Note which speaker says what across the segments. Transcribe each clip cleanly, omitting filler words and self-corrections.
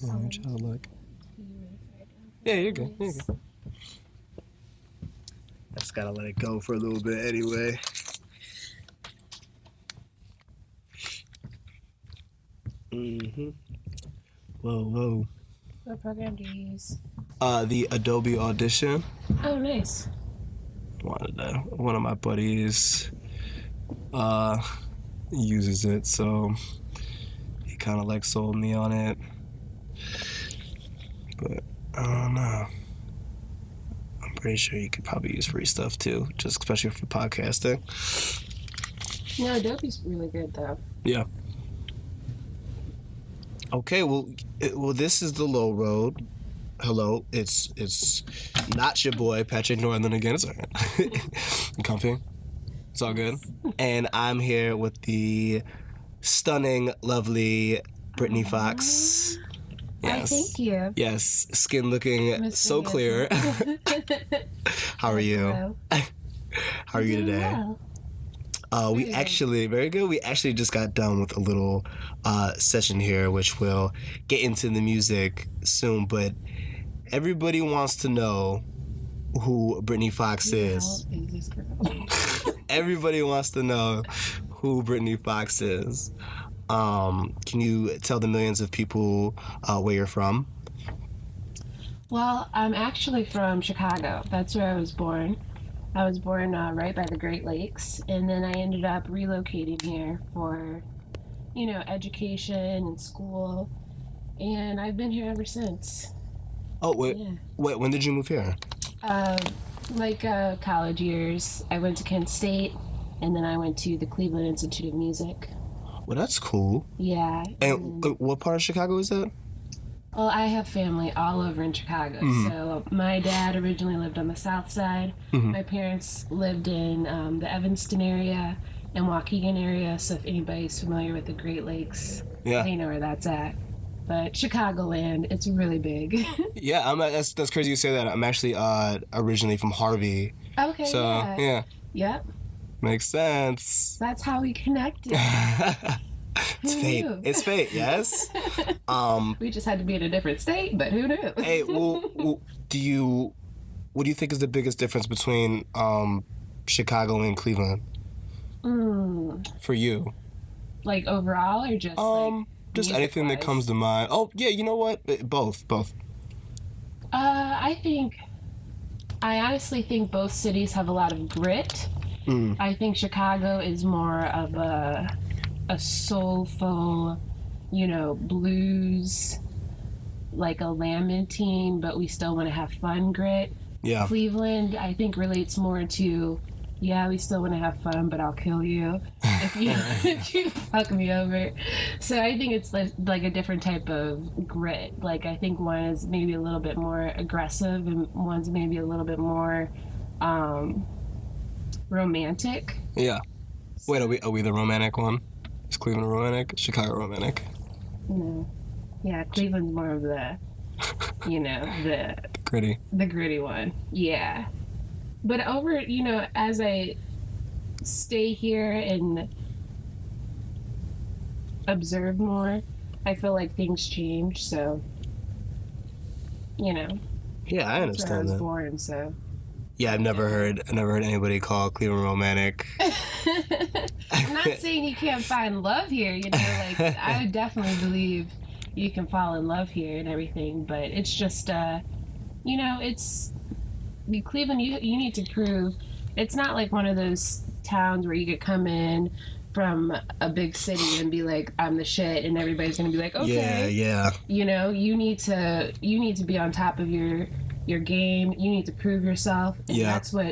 Speaker 1: Yeah, I'm trying to look. Yeah, you're good. You're good. I just gotta let it go for a little bit anyway. Whoa.
Speaker 2: What program do you use?
Speaker 1: The Adobe Audition.
Speaker 2: Oh, nice.
Speaker 1: One of my buddies uses it, so he kind of like sold me on it. But I don't know. I'm pretty sure you could probably use free stuff too, just especially for podcasting.
Speaker 2: No, Adobe's really good though.
Speaker 1: Yeah. Okay, well, this is Thelowroad. Hello, it's not your boy Patrick Northern again. It's alright. You comfy? It's all good. And I'm here with the stunning, lovely Britt Fox.
Speaker 2: Yes. Thank you.
Speaker 1: Yes, skin looking so clear. How are you? How are you today?
Speaker 2: Well.
Speaker 1: We actually, very good. We actually just got done with a little session here, which we'll get into the music soon, but everybody wants to know who Britt Fox is. Everybody wants to know who Britt Fox is. Can you tell the millions of people where you're from?
Speaker 2: Well, I'm actually from Chicago. That's where I was born. I was born right by the Great Lakes, and then I ended up relocating here for, education and school, and I've been here ever since.
Speaker 1: Oh, wait, when did you move here?
Speaker 2: College years. I went to Kent State, and then I went to the Cleveland Institute of Music.
Speaker 1: Well, that's cool.
Speaker 2: Yeah.
Speaker 1: And what part of Chicago is that?
Speaker 2: Well, I have family all over in Chicago. Mm-hmm. So my dad originally lived on the south side. Mm-hmm. My parents lived in the Evanston area and Waukegan area. So if anybody's familiar with the Great Lakes, they know where that's at. But Chicagoland, it's really big.
Speaker 1: Yeah, that's crazy you say that. I'm actually originally from Harvey.
Speaker 2: Okay,
Speaker 1: so, yeah.
Speaker 2: Yep.
Speaker 1: Makes sense.
Speaker 2: That's how we connected.
Speaker 1: It's fate. It's fate, yes.
Speaker 2: We just had to be in a different state, but who knew?
Speaker 1: Hey, what do you think is the biggest difference between Chicago and Cleveland? For you? Like
Speaker 2: overall, or just
Speaker 1: just anything that comes to mind. Oh, yeah, you know what? Both.
Speaker 2: I honestly think both cities have a lot of grit. I think Chicago is more of a soulful, blues, like a lamenting, but we still want to have fun grit.
Speaker 1: Yeah.
Speaker 2: Cleveland, I think, relates more to, we still want to have fun, but I'll kill you if you fuck me over. So I think it's like a different type of grit. Like, I think one is maybe a little bit more aggressive and one's maybe a little bit more romantic.
Speaker 1: Yeah. Wait, are we the romantic one? Is Cleveland romantic? Chicago romantic?
Speaker 2: No. Yeah, Cleveland's more of the, the
Speaker 1: gritty.
Speaker 2: The gritty one. Yeah. But over, as I stay here and observe more, I feel like things change. So,
Speaker 1: Yeah, I understand
Speaker 2: that's where I was
Speaker 1: that.
Speaker 2: born, so.
Speaker 1: Yeah, I've never heard anybody call Cleveland romantic.
Speaker 2: I'm not saying you can't find love here, I would definitely believe you can fall in love here and everything, but it's just, it's Cleveland, you need to prove, it's not like one of those towns where you could come in from a big city and be like, I'm the shit, and everybody's gonna be like, okay.
Speaker 1: Yeah.
Speaker 2: You need to be on top of your game. You need to prove yourself, and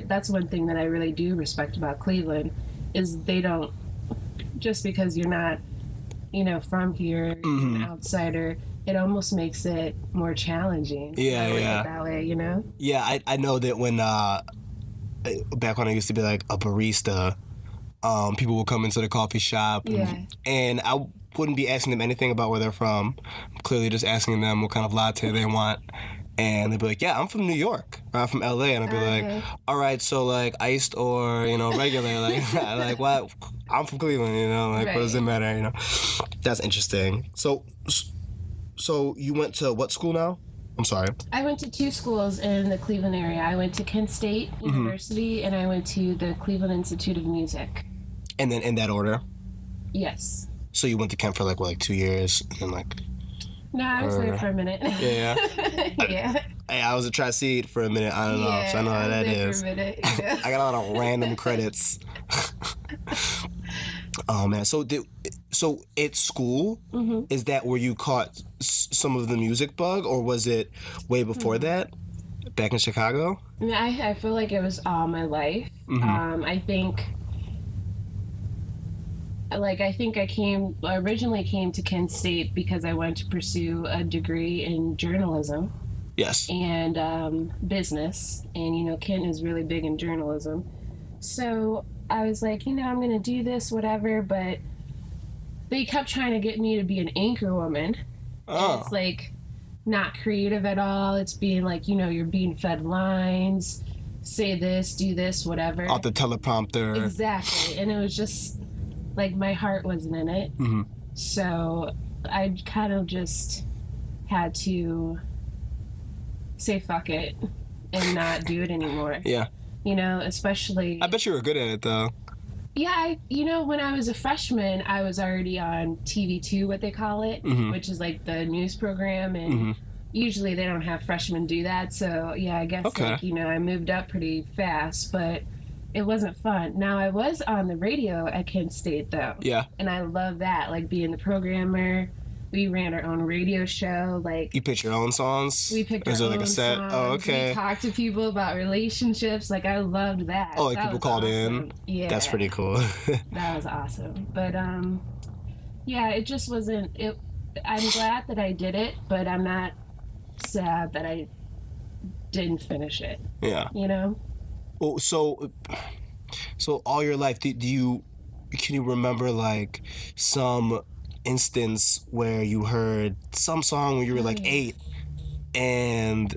Speaker 2: that's one thing that I really do respect about Cleveland is they don't, just because you're not from here, an outsider, it almost makes it more challenging. That way,
Speaker 1: Yeah, I know that when back when I used to be like a barista, people would come into the coffee shop and I wouldn't be asking them anything about where they're from. I'm clearly just asking them what kind of latte they want. And they'd be like, yeah, I'm from New York, or I'm from LA. And I'd be like, all right, so like iced or, regular, like what? I'm from Cleveland, what does it matter, That's interesting. So So you went to what school now? I'm sorry.
Speaker 2: I went to 2 schools in the Cleveland area. I went to Kent State University, and I went to the Cleveland Institute of Music.
Speaker 1: And then in that order?
Speaker 2: Yes.
Speaker 1: So you went to Kent for like 2 years, and then like...
Speaker 2: No, I was there for a minute.
Speaker 1: Yeah.
Speaker 2: Yeah.
Speaker 1: I was a tri-seed for a minute. I don't know, so I know how that is.
Speaker 2: For a minute. Yeah.
Speaker 1: I got a lot of random credits. Oh man! So at school, is that where you caught some of the music bug, or was it way before that, back in Chicago?
Speaker 2: I feel like it was all my life. I think I originally came to Kent State because I wanted to pursue a degree in journalism.
Speaker 1: Yes.
Speaker 2: And business, and Kent is really big in journalism. So I was like, I'm going to do this, whatever, but they kept trying to get me to be an anchor woman.
Speaker 1: Oh.
Speaker 2: And it's like not creative at all. It's being like, you're being fed lines, say this, do this, whatever.
Speaker 1: Off the teleprompter.
Speaker 2: Exactly. And it was just like my heart wasn't in it. So I kind of just had to say fuck it and not do it anymore.
Speaker 1: Yeah.
Speaker 2: Especially...
Speaker 1: I bet you were good at it, though.
Speaker 2: Yeah, when I was a freshman, I was already on TV2, what they call it, which is like the news program, and usually they don't have freshmen do that, so yeah, I guess, I moved up pretty fast, but it wasn't fun. Now, I was on the radio at Kent State, though.
Speaker 1: Yeah.
Speaker 2: And I love that, like being the programmer. We ran our own radio show. Like,
Speaker 1: you picked your own songs?
Speaker 2: We picked our own songs.
Speaker 1: Is there like a set? Oh, okay.
Speaker 2: We talked to people about relationships. Like, I loved that.
Speaker 1: Oh, like
Speaker 2: that
Speaker 1: people called
Speaker 2: awesome.
Speaker 1: in?
Speaker 2: Yeah.
Speaker 1: That's pretty cool.
Speaker 2: That was awesome. But, yeah, it just wasn't... I'm glad that I did it, but I'm not sad that I didn't finish it.
Speaker 1: Yeah. Well, so all your life, can you remember, like, some instance where you heard some song when you were like 8 and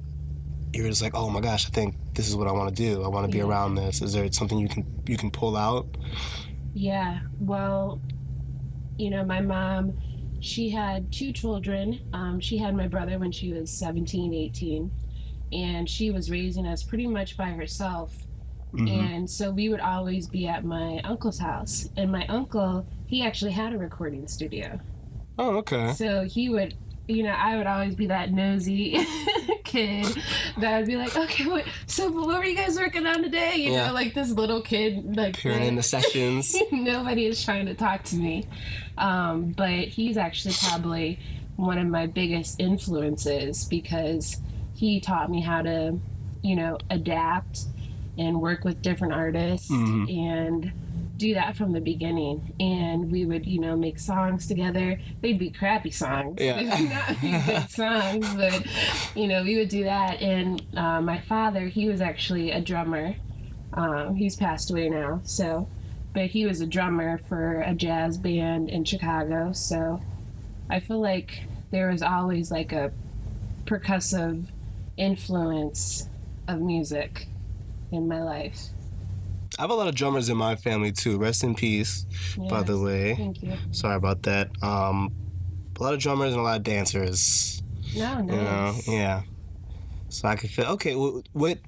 Speaker 1: you were just like, oh my gosh, I think this is what I want to do. I want to be around this. Is there something you can pull out? Yeah.
Speaker 2: Well, my mom, she had 2 children. She had my brother when she was 17, 18, and she was raising us pretty much by herself. And so we would always be at my uncle's house. And my uncle, he actually had a recording studio.
Speaker 1: Oh, okay.
Speaker 2: So he would, I would always be that nosy kid that would be like, okay, what were you guys working on today? Like this little kid. Like
Speaker 1: peering in the sessions.
Speaker 2: Nobody is trying to talk to me. But he's actually probably one of my biggest influences because he taught me how to, adapt and work with different artists and do that from the beginning. And we would, make songs together. They'd be crappy songs.
Speaker 1: Yeah.
Speaker 2: They'd not be good songs, but, we would do that. And my father, he was actually a drummer. He's passed away now, but he was a drummer for a jazz band in Chicago. So I feel like there was always like a percussive influence of music in my life.
Speaker 1: I have a lot of drummers in my family too. Rest in peace, by the way.
Speaker 2: Thank you.
Speaker 1: Sorry about that. A lot of drummers and a lot of dancers.
Speaker 2: No, nice.
Speaker 1: Yeah. So I could feel. Okay, what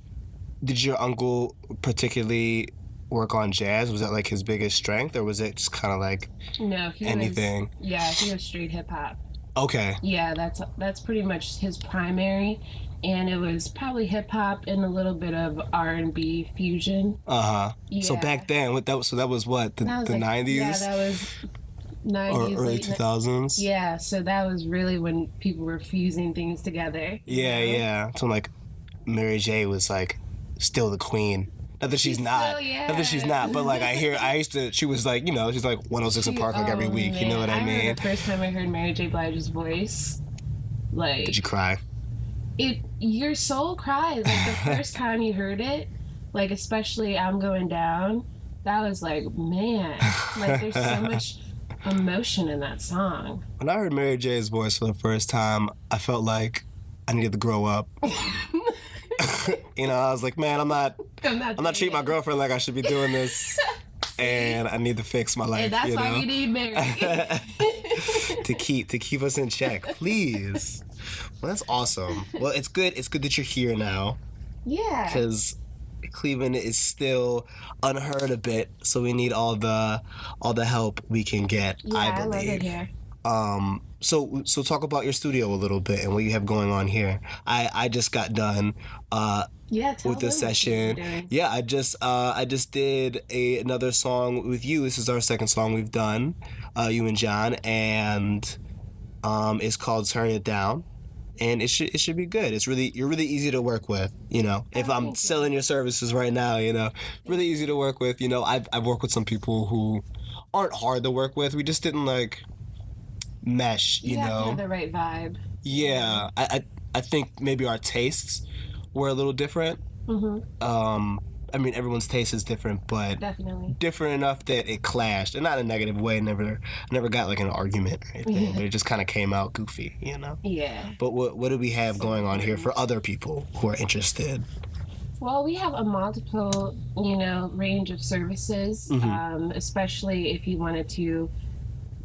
Speaker 1: did your uncle particularly work on? Jazz? Was that like his biggest strength, or was it just kind of like anything?
Speaker 2: He was straight hip hop.
Speaker 1: Okay.
Speaker 2: Yeah, that's pretty much his primary. And it was probably hip hop and a little bit of R&B fusion. Yeah.
Speaker 1: So back then, that was what, the 90s?
Speaker 2: Yeah, that was 90s.
Speaker 1: Or early 2000s?
Speaker 2: Yeah, so that was really when people were fusing things together.
Speaker 1: Yeah. So like Mary J was like still the queen. Not that she's not. Not that she's not, but like she was like, she's like 106 in Park like every week, you know what I mean?
Speaker 2: Remember the first time I heard Mary J. Blige's voice, like...
Speaker 1: Did you cry?
Speaker 2: Your soul cries. Like the first time you heard it, like especially I'm Going Down, that was like, man, like there's so much emotion in that song.
Speaker 1: When I heard Mary J's voice for the first time, I felt like I needed to grow up. I was like, man, I'm not treating my girlfriend like I should be doing this, and I need to fix my life.
Speaker 2: And that's why you need Mary.
Speaker 1: to keep us in check, please. Well, that's awesome. Well, it's good that you're here now.
Speaker 2: Yeah.
Speaker 1: Because Cleveland is still unheard a bit, so we need all the help we can get.
Speaker 2: Yeah,
Speaker 1: I believe.
Speaker 2: I love it here.
Speaker 1: So talk about your studio a little bit and what you have going on here. I just got done with the session. Yeah, I just did another song with you. This is our second song we've done, you and John, and it's called Turn It Down. And it should be good. You're really easy to work with, you know. If I'm selling your services right now, you know, really easy to work with. You know, I've worked with some people who aren't hard to work with. We just didn't like mesh, you know.
Speaker 2: You have to have the right vibe.
Speaker 1: Yeah, I think maybe our tastes were a little different. Mm-hmm. I mean, everyone's taste is different, but
Speaker 2: definitely
Speaker 1: different enough that it clashed, and not in a negative way. Never got like an argument or anything, but it just kind of came out goofy, you know.
Speaker 2: Yeah.
Speaker 1: But what do we have going on here for other people who are interested?
Speaker 2: Well, we have a multiple, you know, range of services, especially if you wanted to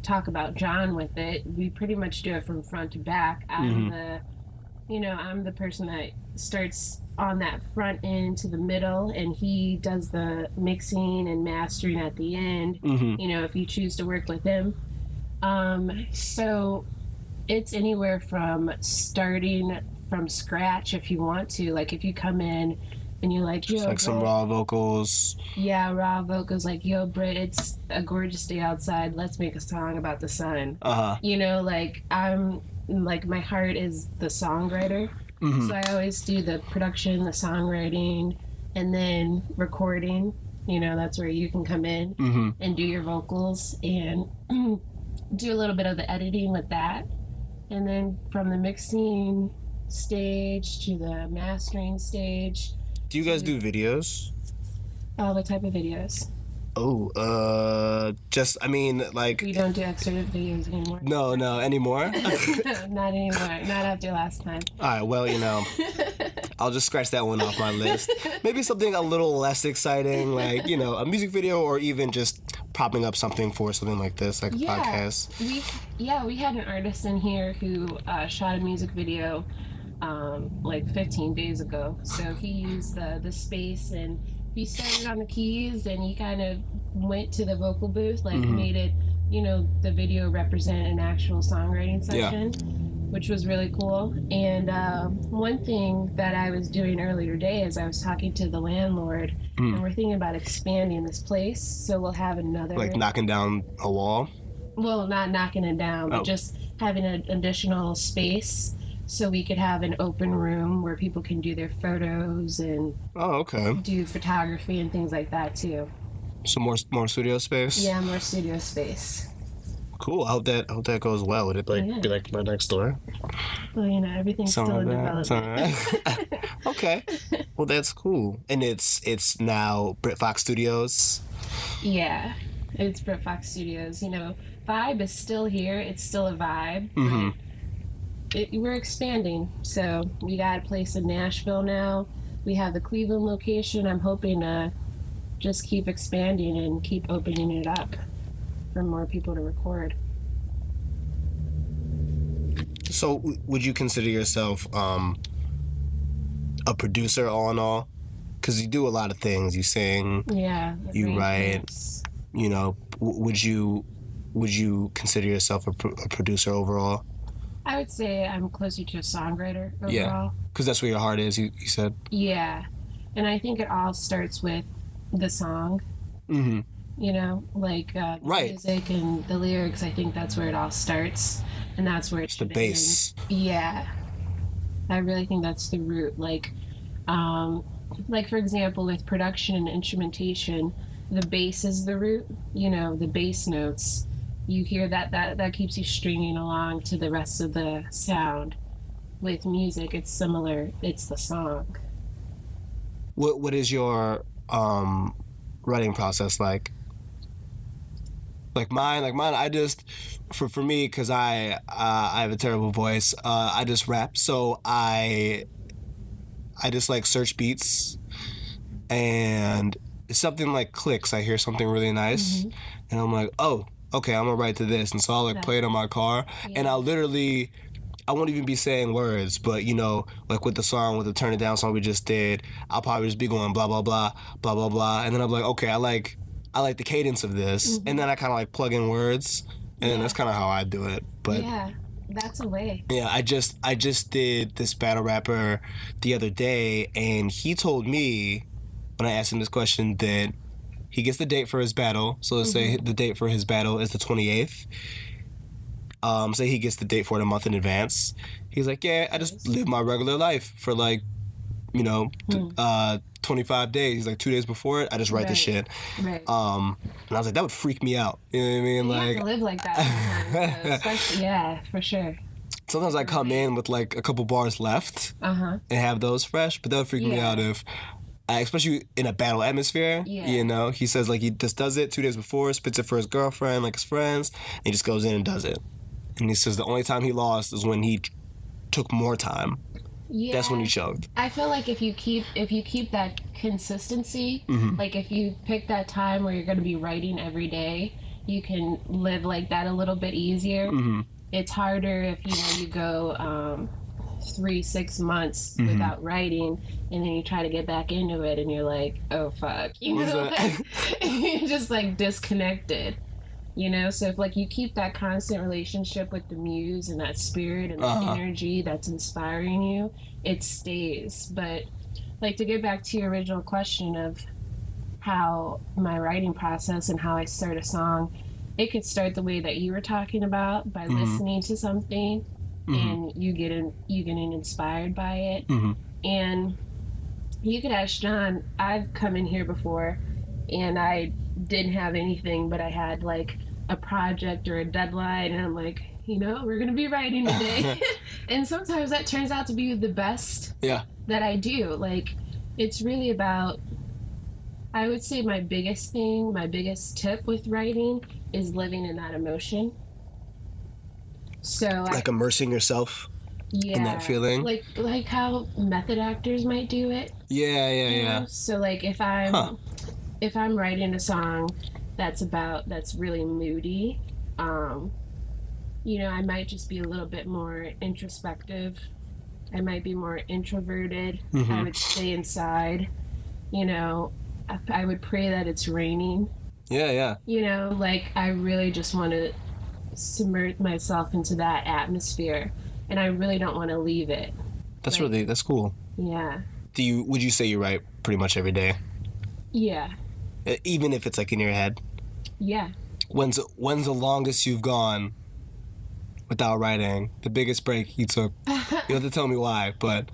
Speaker 2: talk about John with it. We pretty much do it from front to back. I'm the person that starts on that front end to the middle, and he does the mixing and mastering at the end, you know, if you choose to work with him. So it's anywhere from starting from scratch if you want to. Like if you come in and you're like, yo,
Speaker 1: just like
Speaker 2: Britt,
Speaker 1: some raw vocals.
Speaker 2: Yeah, raw vocals, like, yo, Britt, it's a gorgeous day outside. Let's make a song about the sun. You know, like my heart is the songwriter. So I always do the production, the songwriting, and then recording. You know, that's where you can come in and do your vocals and do a little bit of the editing with that. And then from the mixing stage to the mastering stage.
Speaker 1: Do you guys do videos?
Speaker 2: What type of videos?
Speaker 1: I mean, like...
Speaker 2: We don't do extra videos anymore.
Speaker 1: No, anymore?
Speaker 2: Not anymore. Not after last time.
Speaker 1: All right, well, you know, I'll just scratch that one off my list. Maybe something a little less exciting, like, you know, a music video, or even just propping up something for something like this, like a podcast.
Speaker 2: We had an artist in here who shot a music video like 15 days ago. So he used the space, and he started on the keys, and he kind of went to the vocal booth, like made it, you know, the video represent an actual songwriting session, which was really cool. And one thing that I was doing earlier today is I was talking to the landlord, and we're thinking about expanding this place, so we'll have another...
Speaker 1: Like knocking down a wall?
Speaker 2: Well, not knocking it down, but just having an additional space so we could have an open room where people can do their photos and do photography and things like that too.
Speaker 1: So more studio space?
Speaker 2: Yeah, more studio space.
Speaker 1: Cool. I hope that goes well. Would it be like right next door?
Speaker 2: Well, you know, everything's still in development.
Speaker 1: Okay. Well, that's cool. And it's now Brit Fox Studios? Yeah,
Speaker 2: it's Brit Fox Studios. You know, vibe is still here. It's still a vibe. We're expanding. So we got a place in Nashville now. We have the Cleveland location. I'm hoping to just keep expanding and keep opening it up for more people to record.
Speaker 1: So would you consider yourself a producer all in all? Because you do a lot of things. You sing, you write. You know, would you consider yourself a producer overall?
Speaker 2: I would say I'm closer to a songwriter overall.
Speaker 1: Yeah, because that's where your heart is, you said?
Speaker 2: Yeah, and I think it all starts with the song. You know, like the music and the lyrics. I think that's where it all starts, and that's where it's
Speaker 1: the bass.
Speaker 2: Yeah, I really think that's the root. Like for example, with production and instrumentation, the bass is the root. You know, the bass notes. You hear that keeps you stringing along to the rest of the sound. With music, it's similar. It's the song.
Speaker 1: What is your writing process like? Like mine, I just for me, because I have a terrible voice. I just rap, so I just like search beats, and if something like clicks, I hear something really nice, and I'm like, oh, okay, I'm gonna write to this, and so I'll like play it on my car, and I won't even be saying words, but you know, like with the Turn It Down song we just did, I'll probably just be going blah blah blah blah blah blah, and then I'm like, okay, I like the cadence of this, and then I kind of like plug in words, and then that's kind of how I do it. But
Speaker 2: that's a way.
Speaker 1: Yeah, I just did this battle rapper the other day, and he told me when I asked him this question that he gets the date for his battle. So let's say the date for his battle is the 28th. Say he gets the date for it a month in advance. He's like, yeah, I just live my regular life for like, 25 days. He's like 2 days before it, I just write the shit.
Speaker 2: Right.
Speaker 1: And I was like, that would freak me out. You know what I mean?
Speaker 2: You
Speaker 1: like,
Speaker 2: have to live like that sometimes, so especially, for sure.
Speaker 1: Sometimes I come in with like a couple bars left and have those fresh, but that would freak me out if, especially in a battle atmosphere, you know, he says like he just does it 2 days before, spits it for his girlfriend, like his friends, and he just goes in and does it. And he says the only time he lost is when he took more time. Yeah. That's when he choked.
Speaker 2: I feel like if you keep that consistency, like if you pick that time where you're going to be writing every day, you can live like that a little bit easier. It's harder if you go 3-6 months without writing, and then you try to get back into it, and you're like, oh fuck, you're just like disconnected. So if like you keep that constant relationship with the muse and that spirit and that energy that's inspiring you, it stays. But like to get back to your original question of how my writing process and how I start a song, it could start the way that you were talking about by listening to something and you getting inspired by it. And you could ask John, I've come in here before and I didn't have anything, but I had like a project or a deadline, and I'm like, we're gonna be writing today. And sometimes that turns out to be the best that I do. Like, it's really about, I would say my biggest tip with writing is living in that emotion. So
Speaker 1: like immersing yourself in that feeling,
Speaker 2: like how method actors might do it.
Speaker 1: Yeah.
Speaker 2: So like if I'm writing a song that's really moody, I might just be a little bit more introspective. I might be more introverted. I would stay inside. I would pray that it's raining.
Speaker 1: Yeah.
Speaker 2: Like I really just want to submerge myself into that atmosphere, and I really don't want to leave it.
Speaker 1: That's cool.
Speaker 2: Yeah.
Speaker 1: Would you say you write pretty much every day?
Speaker 2: Yeah.
Speaker 1: Even if it's like in your head?
Speaker 2: Yeah.
Speaker 1: When's the longest you've gone without writing? The biggest break you took? You don't have to tell me why, but...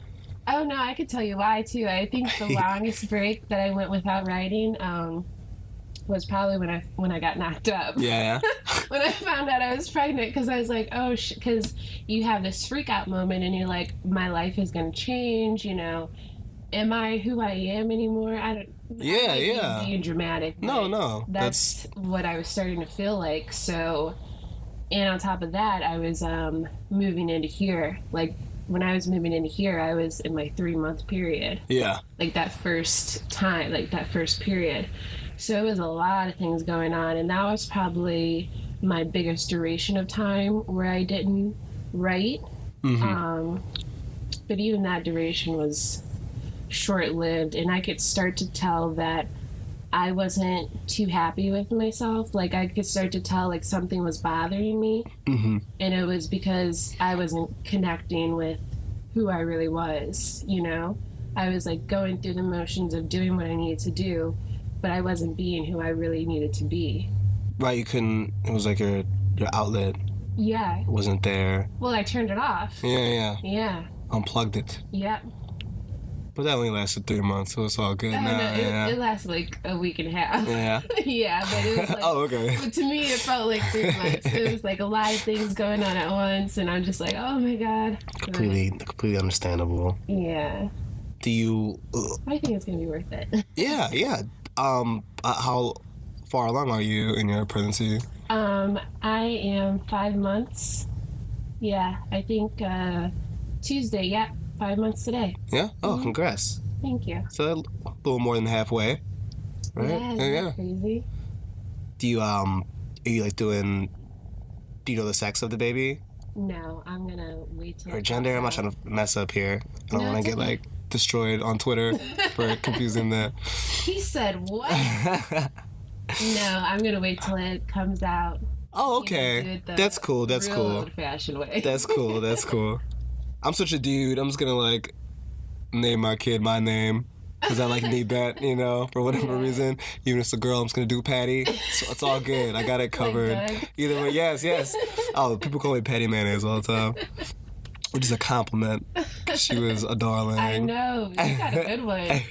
Speaker 2: Oh, no, I could tell you why, too. I think the longest break that I went without writing was probably when I got knocked up.
Speaker 1: Yeah.
Speaker 2: When I found out I was pregnant, because I was like, oh, because you have this freak out moment, and you're like, my life is going to change, Am I who I am anymore? I don't...
Speaker 1: Yeah.
Speaker 2: Being dramatic.
Speaker 1: No.
Speaker 2: That's what I was starting to feel like. So, and on top of that, I was moving into here. Like, when I was moving into here, I was in my 3-month period.
Speaker 1: Yeah.
Speaker 2: Like, that first time, like, that first period. So, it was a lot of things going on. And that was probably my biggest duration of time where I didn't write. But even that duration was short-lived, and I could start to tell that I wasn't too happy with myself. Like, I could start to tell like something was bothering me, and it was because I wasn't connecting with who I really was. I was like going through the motions of doing what I needed to do, but I wasn't being who I really needed to be.
Speaker 1: Right, you couldn't. It was like your outlet.
Speaker 2: Yeah.
Speaker 1: Wasn't there.
Speaker 2: Well, I turned it off.
Speaker 1: Yeah. Unplugged it.
Speaker 2: Yep.
Speaker 1: But that only lasted 3 months, so it's all good now.
Speaker 2: It lasted like a week and a half.
Speaker 1: Yeah.
Speaker 2: Yeah, but it was like...
Speaker 1: Oh, okay.
Speaker 2: But to me, it felt like 3 months. It was like a lot of things going on at once, and I'm just like, oh my God.
Speaker 1: Completely understandable.
Speaker 2: Yeah.
Speaker 1: Do you...
Speaker 2: I think it's going to be worth it.
Speaker 1: Yeah. How far along are you in your pregnancy?
Speaker 2: I am 5 months. Yeah, I think Tuesday, 5 months today.
Speaker 1: Yeah? Oh, congrats.
Speaker 2: Thank you.
Speaker 1: So a little more than halfway, right?
Speaker 2: Yeah, isn't that crazy?
Speaker 1: Do you are you like doing? Do you know the sex of the baby?
Speaker 2: No, I'm gonna wait till.
Speaker 1: Or gender? I'm not trying to mess up here. I don't want to get
Speaker 2: okay.
Speaker 1: like destroyed on Twitter for confusing the.
Speaker 2: He said what? No, I'm gonna wait till it comes out.
Speaker 1: Oh, okay.
Speaker 2: Do it the
Speaker 1: That's cool. That's
Speaker 2: real
Speaker 1: cool.
Speaker 2: Old-fashioned way.
Speaker 1: That's cool. That's cool. I'm such a dude. I'm just gonna like name my kid my name because I like need that, you know, for whatever reason. Even if it's a girl, I'm just gonna do Patty. So it's all good. I got it covered.
Speaker 2: Like
Speaker 1: Either way, yes. Oh, people call me Patty Mayonnaise all the time, which is a compliment. She was a darling.
Speaker 2: I know. You got a good one.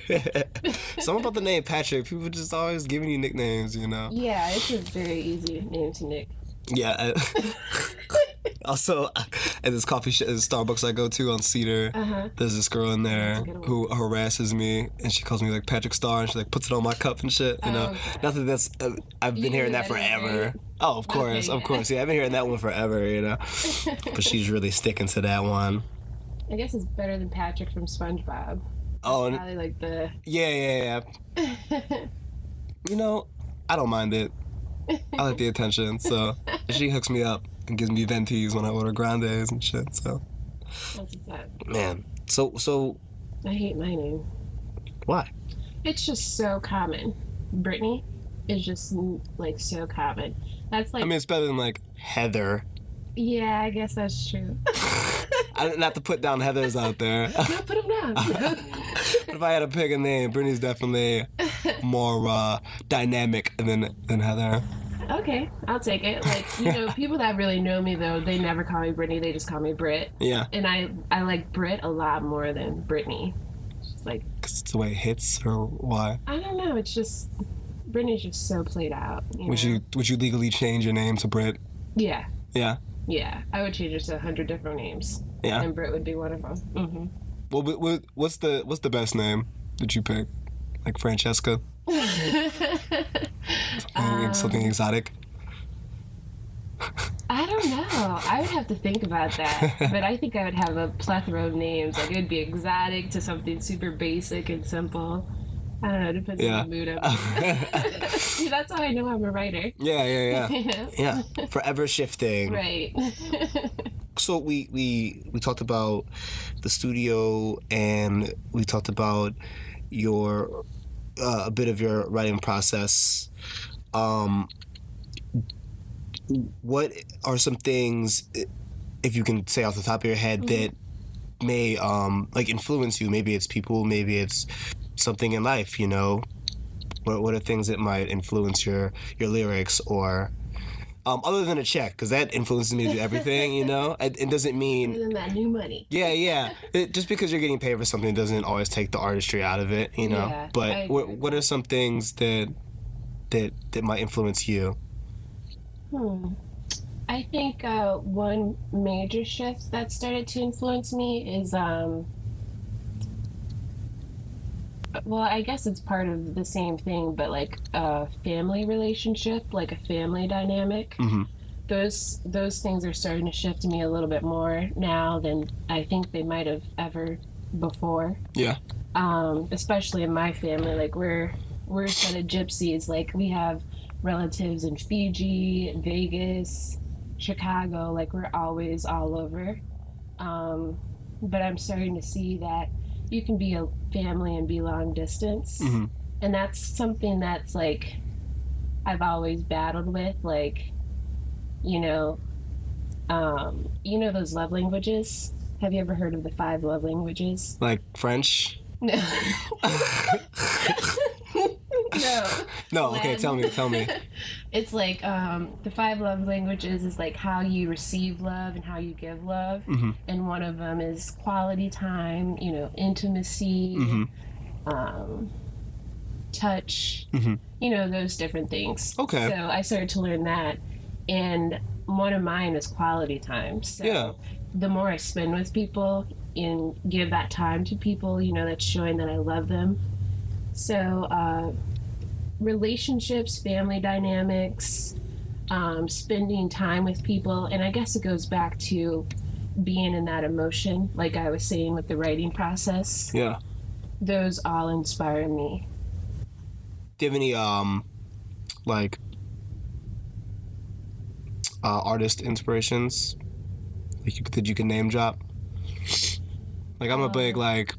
Speaker 1: Something about the name Patrick. People just always giving you nicknames, you know.
Speaker 2: Yeah, it's a very easy name to nick.
Speaker 1: Yeah. Also, at this coffee shop, this Starbucks I go to on Cedar, there's this girl in there who harasses me, and she calls me like Patrick Star, and she like puts it on my cup and shit. You know,
Speaker 2: okay.
Speaker 1: not that that's I've been hearing that forever. Right? Oh, of course, of course. Yeah, I've been hearing that one forever. You know, but she's really sticking to that one.
Speaker 2: I guess it's better than Patrick from SpongeBob.
Speaker 1: Oh, and
Speaker 2: probably like the.
Speaker 1: Yeah. You know, I don't mind it. I like the attention, so she hooks me up and gives me ventis when I order grandes and shit. So,
Speaker 2: That's that.
Speaker 1: Man, so.
Speaker 2: I hate my name.
Speaker 1: Why?
Speaker 2: It's just so common. Brittany is just like so common. That's like.
Speaker 1: I mean, it's better than like Heather.
Speaker 2: Yeah, I guess that's true.
Speaker 1: Not to put down Heathers out there.
Speaker 2: No, put them down.
Speaker 1: But if I had to pick a name, Brittany's definitely more dynamic than Heather.
Speaker 2: Okay, I'll take it. Like, you know, people that really know me, though, they never call me Brittany. They just call me Britt.
Speaker 1: Yeah.
Speaker 2: And I like Britt a lot more than Brittany. It's like...
Speaker 1: Because it's the way it hits, or why?
Speaker 2: I don't know. It's just... Brittany's just so played out.
Speaker 1: Would you legally change your name to Britt?
Speaker 2: Yeah.
Speaker 1: Yeah?
Speaker 2: Yeah. I would change it to 100 different names.
Speaker 1: Yeah?
Speaker 2: And Britt would be one of them. Mm-hmm.
Speaker 1: Well, what's the best name that you pick? Like Francesca? Something exotic?
Speaker 2: I don't know. I would have to think about that. But I think I would have a plethora of names. Like, it would be exotic to something super basic and simple. I don't know. It depends on the mood I'm in. See, that's how I know I'm a writer.
Speaker 1: Yeah.
Speaker 2: You know?
Speaker 1: Yeah. Forever shifting.
Speaker 2: Right.
Speaker 1: So we talked about the studio, and we talked about your a bit of your writing process. What are some things, if you can say off the top of your head, that may like influence you? Maybe it's people, maybe it's something in life. You know, what are things that might influence your lyrics, or other than a check, because that influences me to do everything. You know, it doesn't mean
Speaker 2: Other than that new money.
Speaker 1: Yeah. Just because you're getting paid for something doesn't always take the artistry out of it. You know,
Speaker 2: Yeah,
Speaker 1: but what are some things that might influence you?
Speaker 2: I think one major shift that started to influence me is, well, I guess it's part of the same thing, but like a family relationship, like a family dynamic.
Speaker 1: Mm-hmm.
Speaker 2: Those things are starting to shift me a little bit more now than I think they might have ever before.
Speaker 1: Yeah.
Speaker 2: Especially in my family, like we're a set of gypsies. Like we have relatives in Fiji, Vegas, Chicago. Like we're always all over. But I'm starting to see that you can be a family and be long distance.
Speaker 1: Mm-hmm.
Speaker 2: And that's something that's like I've always battled with. Like, you know those love languages? Have you ever heard of the 5 love languages?
Speaker 1: Like French?
Speaker 2: No.
Speaker 1: No, okay, tell me.
Speaker 2: It's like the 5 love languages is like how you receive love and how you give love.
Speaker 1: Mm-hmm.
Speaker 2: And one of them is quality time, intimacy, touch, those different things.
Speaker 1: Okay.
Speaker 2: So I started to learn that. And one of mine is quality time. So
Speaker 1: yeah.
Speaker 2: The more I spend with people and give that time to people, that's showing that I love them. So relationships, family dynamics, spending time with people, and I guess it goes back to being in that emotion, like I was saying with the writing process.
Speaker 1: Yeah.
Speaker 2: Those all inspire me.
Speaker 1: Do you have any, like, artist inspirations that you can name drop? Like I'm a big like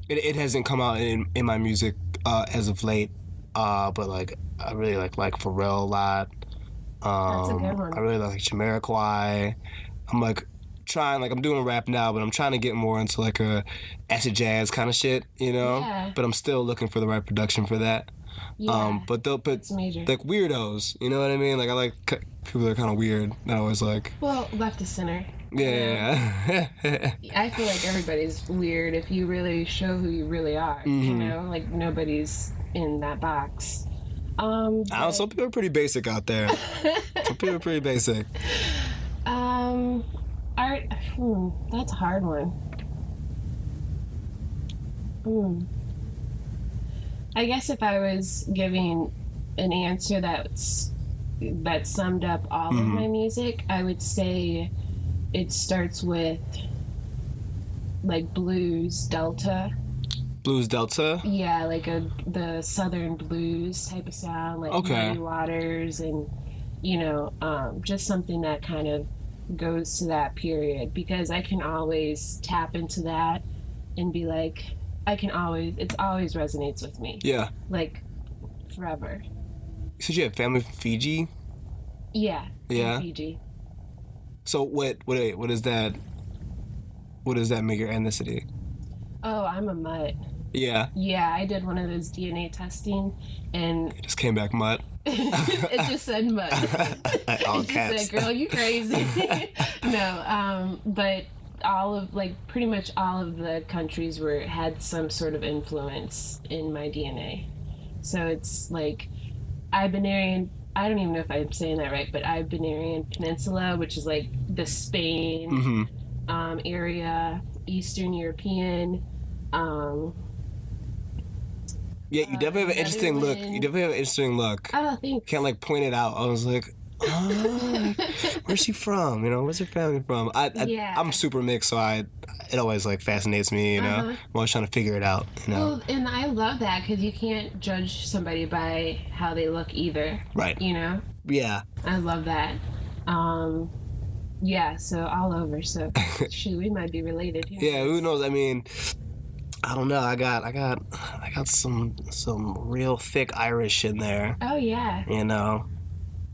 Speaker 1: it hasn't come out in my music as of late, but like I really like Pharrell a lot.
Speaker 2: That's a good one.
Speaker 1: I really like Jamiroquai. I'm like trying, like I'm doing rap now, but I'm trying to get more into like a acid jazz kind of shit, you know.
Speaker 2: Yeah.
Speaker 1: But I'm still looking for the right production for that.
Speaker 2: Yeah.
Speaker 1: But
Speaker 2: it's major.
Speaker 1: like weirdos, you know what I mean? Like I like people that are kind of weird. That I always like.
Speaker 2: Well, left to center.
Speaker 1: Yeah.
Speaker 2: I feel like everybody's weird if you really show who you really are.
Speaker 1: Mm-hmm.
Speaker 2: You know, like nobody's in that box.
Speaker 1: Some people are pretty basic out there. Some people are pretty basic.
Speaker 2: Art. That's a hard one. I guess if I was giving an answer that summed up all of my music, I would say it starts with like blues delta.
Speaker 1: Blues delta?
Speaker 2: Yeah, like the southern blues type of sound, like Muddy Waters, and you know, just something that kind of goes to that period, because I can always tap into that and be like, it always resonates with me.
Speaker 1: Yeah.
Speaker 2: Like forever.
Speaker 1: You said you have family from Fiji?
Speaker 2: Yeah.
Speaker 1: Yeah.
Speaker 2: Fiji.
Speaker 1: So what is that? What does that make your ethnicity?
Speaker 2: Oh, I'm a mutt.
Speaker 1: Yeah.
Speaker 2: Yeah, I did one of those DNA testing, and
Speaker 1: it just came back mutt.
Speaker 2: It just said mutt.
Speaker 1: All
Speaker 2: it
Speaker 1: caps.
Speaker 2: just said, "Girl, you crazy." No, but pretty much all of the countries had some sort of influence in my DNA. So it's like Iberian. I don't even know if I'm saying that right, but Iberian Peninsula, which is like the Spain area, Eastern European.
Speaker 1: Yeah, you definitely have an interesting look. You definitely have an interesting look.
Speaker 2: Oh, thanks.
Speaker 1: Can't like point it out. I was like, oh, where's she from? You know, where's her family from? I'm super mixed, so it always like fascinates me. You know, I'm always trying to figure it out. You know,
Speaker 2: well, and I love that because you can't judge somebody by how they look either.
Speaker 1: Right.
Speaker 2: You know.
Speaker 1: Yeah.
Speaker 2: I love that. Yeah. So all over. So shoot, we might be related here.
Speaker 1: Yeah. Who knows? I mean, I don't know. I got some real thick Irish in there.
Speaker 2: Oh yeah.
Speaker 1: You know.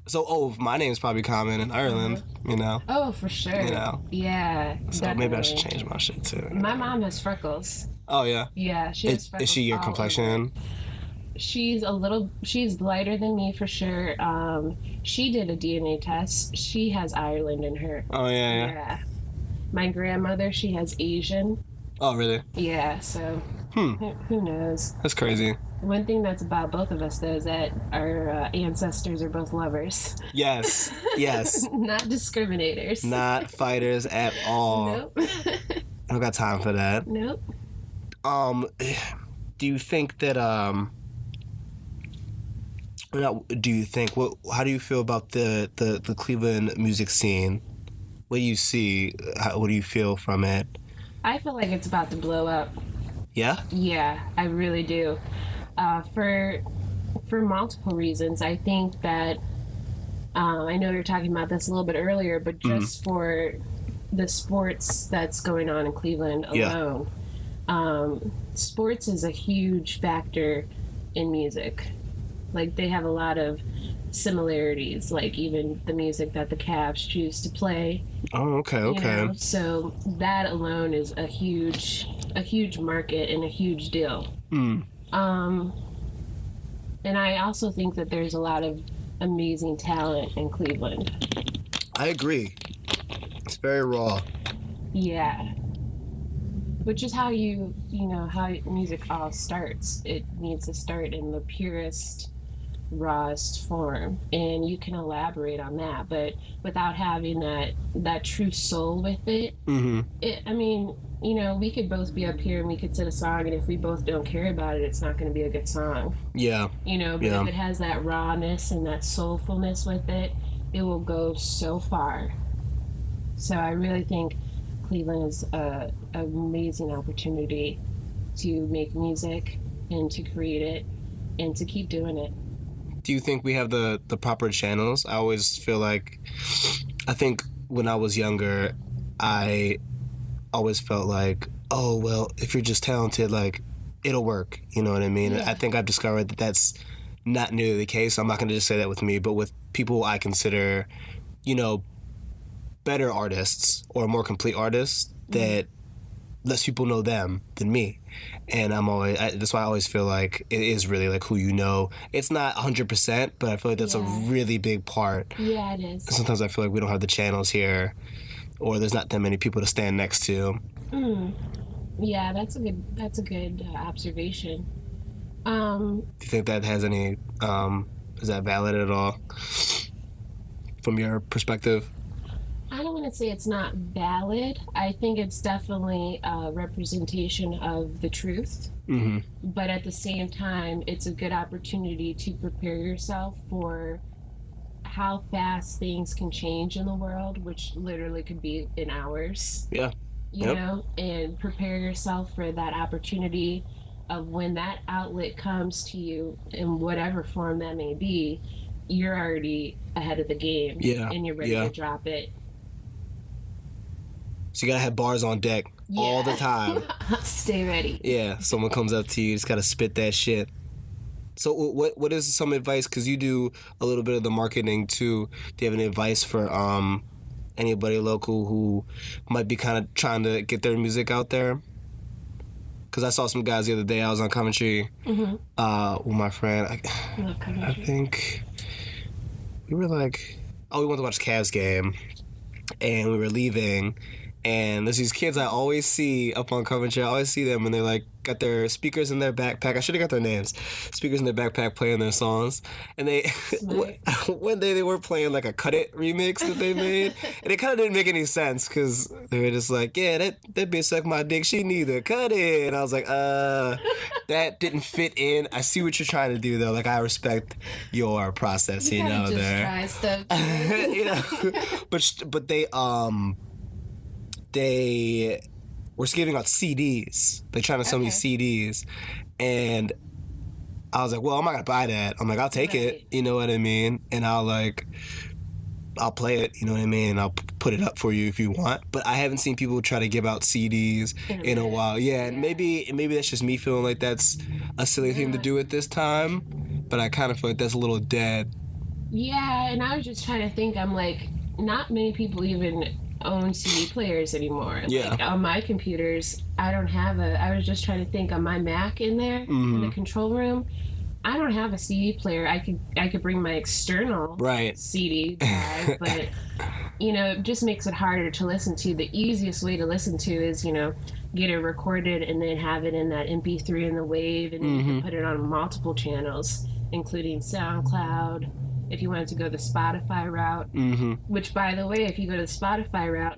Speaker 1: So my name's probably common in Ireland. You know.
Speaker 2: Oh, for sure.
Speaker 1: You know.
Speaker 2: Yeah.
Speaker 1: So
Speaker 2: definitely.
Speaker 1: maybe I should change my shit too.
Speaker 2: My mom has freckles.
Speaker 1: Oh yeah.
Speaker 2: Yeah, she has freckles.
Speaker 1: Is she your
Speaker 2: all
Speaker 1: complexion?
Speaker 2: over. She's lighter than me for sure. She did a DNA test. She has Ireland in her.
Speaker 1: Oh yeah.
Speaker 2: Yeah. My grandmother, she has Asian.
Speaker 1: Oh really?
Speaker 2: Yeah, so who knows?
Speaker 1: That's crazy.
Speaker 2: One thing that's about both of us, though, is that our ancestors are both lovers.
Speaker 1: Yes.
Speaker 2: Not discriminators.
Speaker 1: Not fighters at all.
Speaker 2: Nope.
Speaker 1: I don't got time for that.
Speaker 2: Nope.
Speaker 1: Do you think that how do you feel about the Cleveland music scene? What do you see? What do you feel from it?
Speaker 2: I feel like it's about to blow up.
Speaker 1: Yeah?
Speaker 2: Yeah, I really do. For multiple reasons. I think that I know you were talking about this a little bit earlier, but just for the sports that's going on in Cleveland alone, sports is a huge factor in music. Like they have a lot of similarities, like even the music that the Cavs choose to play.
Speaker 1: Oh, okay.
Speaker 2: You know? So that alone is a huge market and a huge deal. And I also think that there's a lot of amazing talent in Cleveland.
Speaker 1: I agree. It's very raw.
Speaker 2: Yeah. Which is how how music all starts. It needs to start in the purest, rawest form. And you can elaborate on that, but without having that true soul with it, we could both be up here and we could sit a song, and if we both don't care about it, it's not going to be a good song.
Speaker 1: Yeah.
Speaker 2: But if it has that rawness and that soulfulness with it, it will go so far. So I really think Cleveland is an amazing opportunity to make music and to create it and to keep doing it.
Speaker 1: Do you think we have the proper channels? I always feel like I think when I was younger, I always felt like, oh, well, if you're just talented, like, it'll work. You know what I mean?
Speaker 2: Yeah.
Speaker 1: I think I've discovered that that's not nearly the case. I'm not going to just say that with me, but with people I consider, better artists or more complete artists that less people know them than me. And that's why I always feel like it is really like who you know. It's not 100%, but I feel like that's a really big part.
Speaker 2: Yeah, it is.
Speaker 1: Sometimes I feel like we don't have the channels here, or there's not that many people to stand next to.
Speaker 2: Yeah, that's a good observation.
Speaker 1: Do you think that has any, is that valid at all from your perspective?
Speaker 2: I don't want to say it's not valid. I think it's definitely a representation of the truth.
Speaker 1: Mm-hmm.
Speaker 2: But at the same time, it's a good opportunity to prepare yourself for how fast things can change in the world, which literally could be in hours.
Speaker 1: Yeah.
Speaker 2: You know, and prepare yourself for that opportunity of when that outlet comes to you in whatever form that may be, you're already ahead of the game.
Speaker 1: Yeah.
Speaker 2: And you're ready to drop it.
Speaker 1: So you gotta have bars on deck all the time.
Speaker 2: Stay ready.
Speaker 1: Yeah, someone comes up to you, you just gotta spit that shit. So what is some advice, because you do a little bit of the marketing too, do you have any advice for anybody local who might be kind of trying to get their music out there? Because I saw some guys the other day, I was on Coventry with my friend. I think we were like, we went to watch the Cavs game, and we were leaving, and there's these kids I always see up on Coventry. I always see them, and they're like, got their speakers in their backpack. I should have got their names. Speakers in their backpack playing their songs. And they, one day they were playing like a Cut It remix that they made. And it kind of didn't make any sense, because they were just like, yeah, that bitch sucked my dick. She neither. Cut it. And I was like, that didn't fit in. I see what you're trying to do, though. Like, I respect your process,
Speaker 2: you know,
Speaker 1: just there.
Speaker 2: Try stuff.
Speaker 1: But they were giving out CDs. They're trying to sell me CDs. And I was like, well, I'm not going to buy that. I'm like, I'll take it. You know what I mean? And I'll play it. You know what I mean? I'll put it up for you if you want. But I haven't seen people try to give out CDs in a while. Yeah, and maybe that's just me feeling like that's a silly thing to do at this time. But I kind of feel like that's a little dead.
Speaker 2: Yeah, and I was just trying to think. I'm like, not many people even own CD players anymore.
Speaker 1: Yeah.
Speaker 2: Like, on my computers, I don't have I was just trying to think on my Mac in there, in the control room, I don't have a CD player. I could bring my external CD drive, but, it just makes it harder to listen to. The easiest way to listen to is, get it recorded and then have it in that MP3 in the wave, and then you can put it on multiple channels, including SoundCloud, if you wanted to go the Spotify route, which, by the way, if you go to the Spotify route,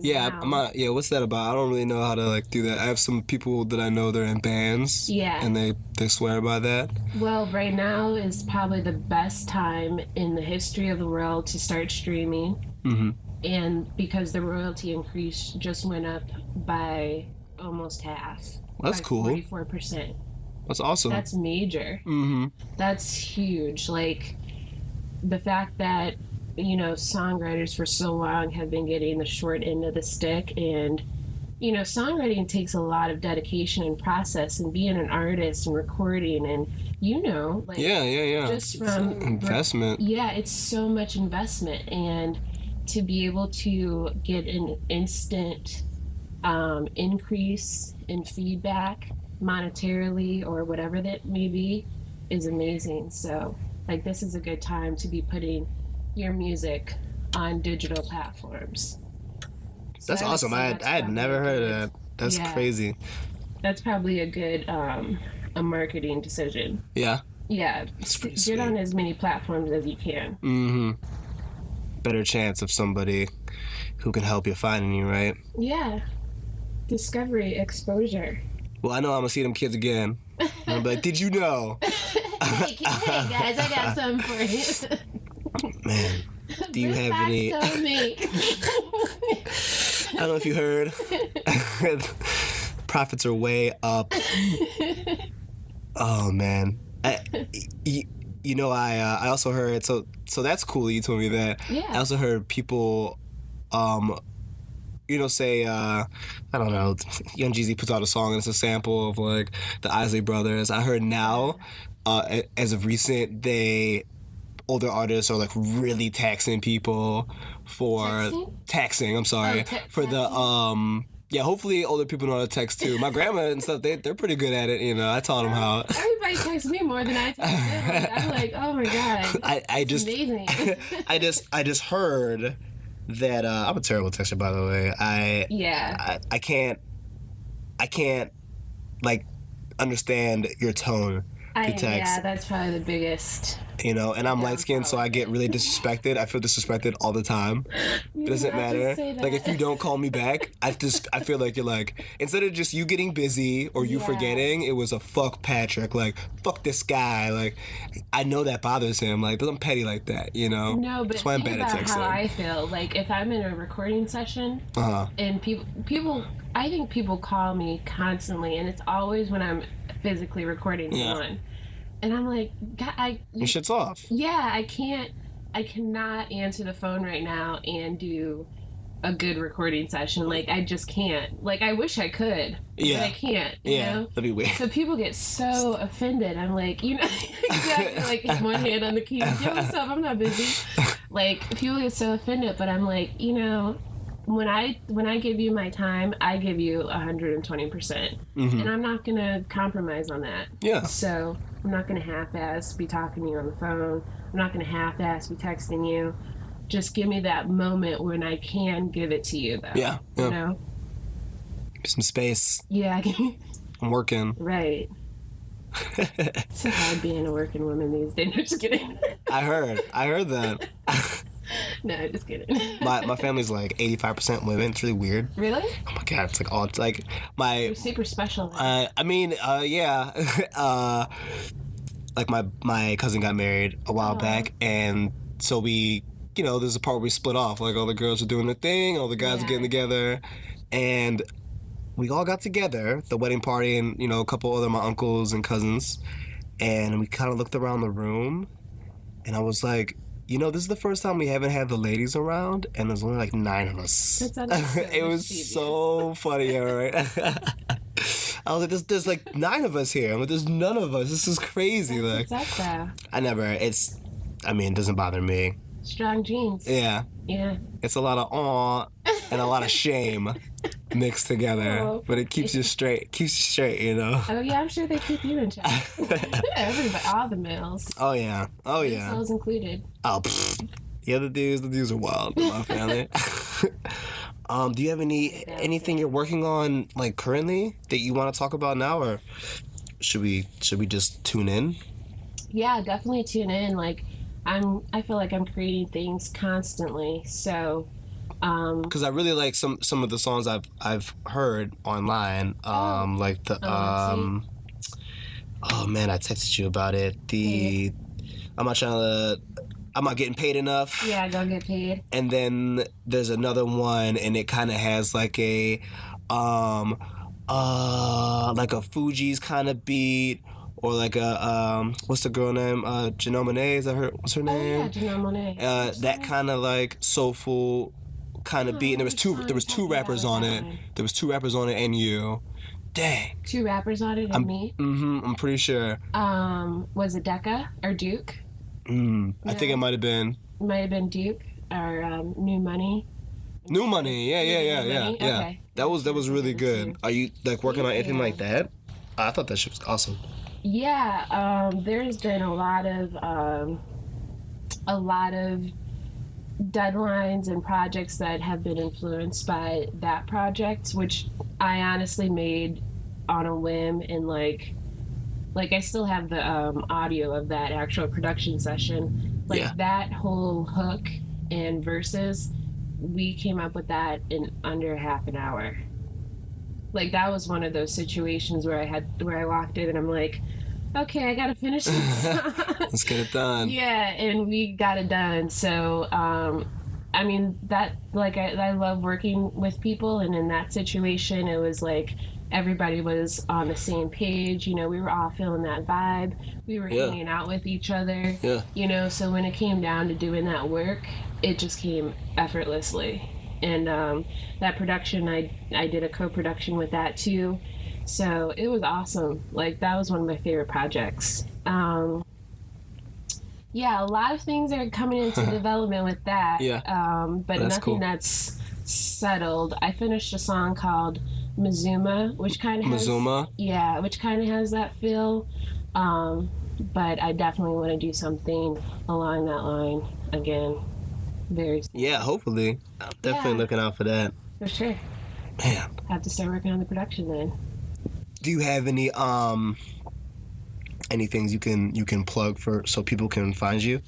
Speaker 1: what's that about? I don't really know how to do that. I have some people that I know, they're in bands, and they swear by that.
Speaker 2: Well, right now is probably the best time in the history of the world to start streaming, and because the royalty increase just went up by almost half.
Speaker 1: That's cool.
Speaker 2: 44%.
Speaker 1: That's awesome.
Speaker 2: That's major. That's huge. Like, the fact that, songwriters for so long have been getting the short end of the stick, and, songwriting takes a lot of dedication and process, and being an artist and recording, and, just from
Speaker 1: investment.
Speaker 2: It's so much investment, and to be able to get an instant increase in feedback monetarily or whatever that may be is amazing. So, this is a good time to be putting your music on digital platforms. So
Speaker 1: that's awesome. I had never heard of that. That's crazy.
Speaker 2: That's probably a good a marketing decision.
Speaker 1: Yeah.
Speaker 2: Yeah. Get on as many platforms as you can.
Speaker 1: Better chance of somebody who can help you finding you, right?
Speaker 2: Yeah. Discovery, exposure.
Speaker 1: Well, I know I'm gonna see them kids again. And I'm like, did you know?
Speaker 2: Hey guys, I got something for you.
Speaker 1: Man, do you have any? I don't know if you heard. Profits are way up. Oh man, I also heard. So that's cool. You told me that.
Speaker 2: Yeah.
Speaker 1: I also heard people say, I don't know, Young Jeezy puts out a song and it's a sample of like the Isley Brothers. I heard now, as of recent, older artists are like really taxing people for taxing. I'm sorry, for the hopefully older people know how to text too. My grandma and stuff, they're pretty good at it. I taught them how.
Speaker 2: Everybody texts me more than I text them. I'm like, oh my god, it's amazing.
Speaker 1: I just heard that I'm a terrible texter, by the way. I can't like understand your tone to text.
Speaker 2: Yeah, that's probably the biggest.
Speaker 1: And I'm light skinned, so I get really disrespected. I feel disrespected all the time. It doesn't matter. Like if you don't call me back, I feel like you're like, instead of just you getting busy or you forgetting, it was a fuck Patrick, like fuck this guy. Like I know that bothers him. Like I'm petty like that,
Speaker 2: No, but
Speaker 1: that's why I'm bad at texting.
Speaker 2: How I feel like if I'm in a recording session and people, I think people call me constantly, and it's always when I'm physically recording someone. And I'm like, God,
Speaker 1: your shit's off.
Speaker 2: Yeah, I cannot answer the phone right now and do a good recording session. Like, I just can't. Like, I wish I could, but I can't, you know?
Speaker 1: That'd be weird.
Speaker 2: So people get so offended. I'm like, exactly, like, one hand on the key. Yo, what's up? I'm not busy. Like, people get so offended, but I'm like, when I give you my time, I give you 120%. And I'm not going to compromise on that.
Speaker 1: Yeah.
Speaker 2: So I'm not going to half-ass be talking to you on the phone. I'm not going to half-ass be texting you. Just give me that moment when I can give it to you, though.
Speaker 1: Yeah.
Speaker 2: You know?
Speaker 1: Some space.
Speaker 2: Yeah.
Speaker 1: I'm working.
Speaker 2: Right. It's so hard being a working woman these days. No, just kidding.
Speaker 1: I heard that.
Speaker 2: No, just kidding.
Speaker 1: My family's like 85% women. It's really weird.
Speaker 2: Really?
Speaker 1: Oh my god, it's like all like my.
Speaker 2: You're super special.
Speaker 1: Yeah. Like my cousin got married a while back, and so we, there's a part where we split off. Like all the girls are doing their thing, all the guys are getting together, and we all got together, the wedding party, and a couple other my uncles and cousins, and we kind of looked around the room, and I was like, this is the first time we haven't had the ladies around, and there's only like 9 of us. It was so funny, all right? I was like, there's like 9 of us here. I'm like, there's none of us. This is crazy.
Speaker 2: What's up, though?
Speaker 1: It doesn't bother me.
Speaker 2: Strong genes.
Speaker 1: Yeah.
Speaker 2: Yeah.
Speaker 1: It's a lot of awe and a lot of shame mixed together, but it keeps you straight.
Speaker 2: Oh yeah, I'm sure they keep you in check. Everybody, all the males.
Speaker 1: Oh yeah.
Speaker 2: Males included.
Speaker 1: Oh, yeah, the dudes are wild in my family. Do you have anything you're working on like currently that you want to talk about now, or should we just tune in?
Speaker 2: Yeah, definitely tune in. Like I feel like I'm creating things constantly, so
Speaker 1: because I really like some of the songs I've heard online, like the oh man, I texted you about it. I'm not getting paid enough.
Speaker 2: Yeah, don't get paid.
Speaker 1: And then there's another one, and it kind of has like a Fugees kind of beat. Or like a what's the girl name? Janelle Monáe, is that her? What's her name?
Speaker 2: Oh yeah, Janelle Monáe.
Speaker 1: That kind of like soulful kind of beat. And there was two rappers on it. There was 2 rappers on it, and you. Dang.
Speaker 2: 2 rappers on it and me.
Speaker 1: I'm pretty sure.
Speaker 2: Was it Decca or Duke?
Speaker 1: I think it might have been.
Speaker 2: Might have been Duke or New Money.
Speaker 1: New Money, yeah.
Speaker 2: Okay.
Speaker 1: That was really good. Are you like working on anything like that? I thought that shit was awesome.
Speaker 2: Yeah, there's been a lot of deadlines and projects that have been influenced by that project, which I honestly made on a whim, and like I still have the audio of that actual production session. That whole hook and verses, we came up with that in under half an hour. Like that was one of those situations where I walked in and I'm like, okay, I gotta finish this song.
Speaker 1: Let's get it done.
Speaker 2: Yeah, and we got it done. So, I mean, that I love working with people, and in that situation, it was like everybody was on the same page. We were all feeling that vibe. We were hanging out with each other.
Speaker 1: Yeah.
Speaker 2: So when it came down to doing that work, it just came effortlessly. and that production I did a co-production with that too. So it was awesome. Like that was one of my favorite projects. Yeah, a lot of things are coming into development with that.
Speaker 1: Yeah.
Speaker 2: But
Speaker 1: That's
Speaker 2: nothing
Speaker 1: cool.
Speaker 2: that's settled. I finished a song called Mazuma, which kind of has which kind of has that feel. But I definitely want to do something along that line again. Very soon.
Speaker 1: Yeah, hopefully. I'm definitely looking out for that.
Speaker 2: For sure.
Speaker 1: Man.
Speaker 2: Have to start working on the production then.
Speaker 1: Do you have any things you can plug for so people can find you?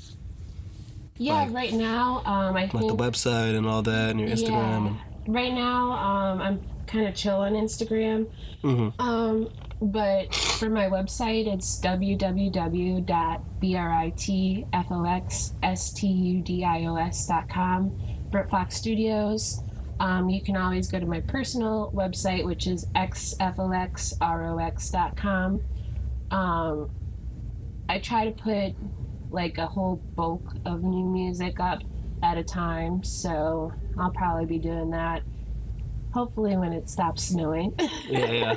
Speaker 2: Yeah, like, right now, I think...
Speaker 1: Like the website and all that and your Instagram.
Speaker 2: Yeah. Right now, I'm kind of chill on Instagram.
Speaker 1: Mm-hmm.
Speaker 2: But for my website, it's www.britfoxstudios.com, Britt Fox Studios. You can always go to my personal website, which is xfoxrox.com. I try to put like a whole bulk of new music up at a time, so I'll probably be doing that hopefully when it stops snowing. Yeah.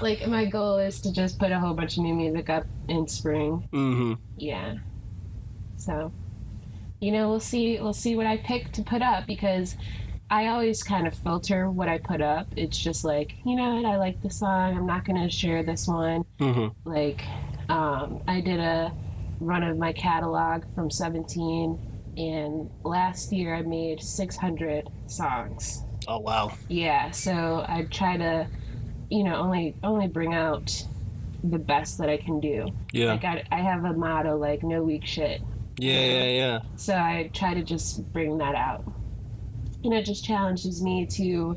Speaker 2: Like my goal is to just put a whole bunch of new music up in spring.
Speaker 1: Mm-hmm.
Speaker 2: Yeah. So, we'll see what I pick to put up, because I always kind of filter what I put up. It's just like, you know what, I like the song, I'm not going to share this one.
Speaker 1: Mm-hmm.
Speaker 2: Like, I did a run of my catalog from 17, and last year I made 600 songs.
Speaker 1: Oh, wow.
Speaker 2: Yeah, so I try to, only bring out the best that I can do.
Speaker 1: Yeah.
Speaker 2: Like, I have a motto, like, no weak shit.
Speaker 1: Yeah.
Speaker 2: So I try to just bring that out. And it just challenges me to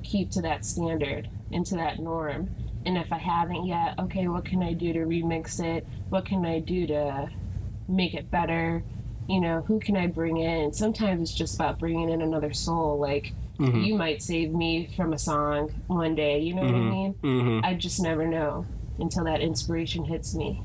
Speaker 2: keep to that standard and to that norm. And if I haven't yet, okay, what can I do to remix it? What can I do to make it better? Who can I bring in? Sometimes it's just about bringing in another soul. Like, mm-hmm. You might save me from a song one day, you know mm-hmm. what I mean? Mm-hmm. I just never know until that inspiration hits me.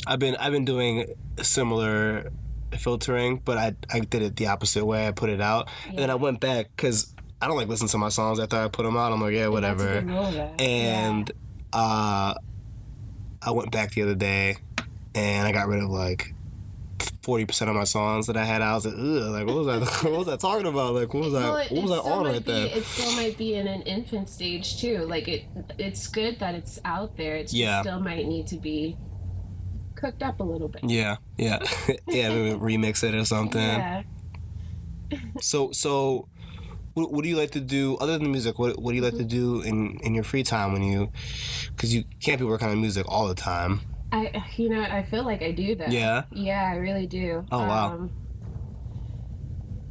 Speaker 1: I've been doing similar filtering, but I did it the opposite way. I put it out, and then I went back because I don't like listening to my songs after I put them out. I'm like, yeah, whatever.
Speaker 2: That's a good rule, though.
Speaker 1: And I went back the other day, and I got rid of like 40% of my songs that I had. I was like, ugh, like what was I talking about? Like what was I on right there?
Speaker 2: It still might be in an infant stage too. Like it's good that it's out there. It still might need to be cooked up a little bit.
Speaker 1: Yeah, maybe remix it or something.
Speaker 2: Yeah.
Speaker 1: So what do you like to do other than music? What do you like to do in your free time because you can't be working on music all the time?
Speaker 2: I feel like I do though.
Speaker 1: Yeah?
Speaker 2: Yeah, I really do.
Speaker 1: Oh, wow.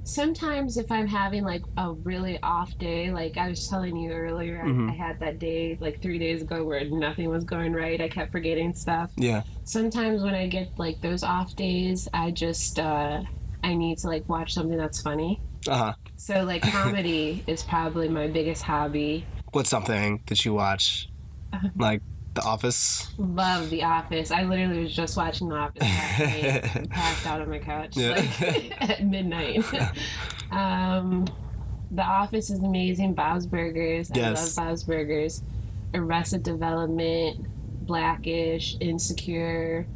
Speaker 2: Sometimes if I'm having like a really off day, like I was telling you earlier, mm-hmm. I had that day like 3 days ago where nothing was going right. I kept forgetting stuff.
Speaker 1: Yeah.
Speaker 2: Sometimes when I get like those off days, I just, I need to like watch something that's funny.
Speaker 1: Uh-huh.
Speaker 2: So like comedy is probably my biggest hobby.
Speaker 1: What's something that you watch? Like The Office?
Speaker 2: Love The Office. I literally was just watching The Office last night and passed out on my couch at midnight. The Office is amazing. Bob's Burgers.
Speaker 1: Yes.
Speaker 2: I love Bob's Burgers. Arrested Development, Blackish, Insecure.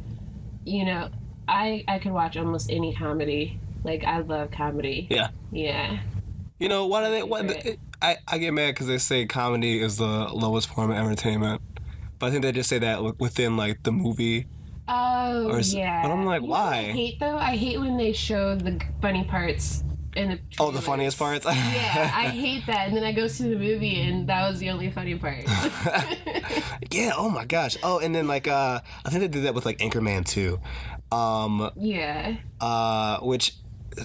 Speaker 2: I could watch almost any comedy. Like, I love comedy.
Speaker 1: Yeah.
Speaker 2: Yeah.
Speaker 1: I get mad because they say comedy is the lowest form of entertainment. But I think they just say that within, like, the movie.
Speaker 2: Oh, yeah.
Speaker 1: But I'm like, why?
Speaker 2: I hate when they show the funny parts in the trailers.
Speaker 1: Oh, the funniest parts?
Speaker 2: Yeah, I hate that. And then I go see the movie, and that was the only funny part.
Speaker 1: Yeah, oh my gosh. Oh, and then, like, I think they did that with, like, Anchorman, too.
Speaker 2: Yeah.
Speaker 1: Which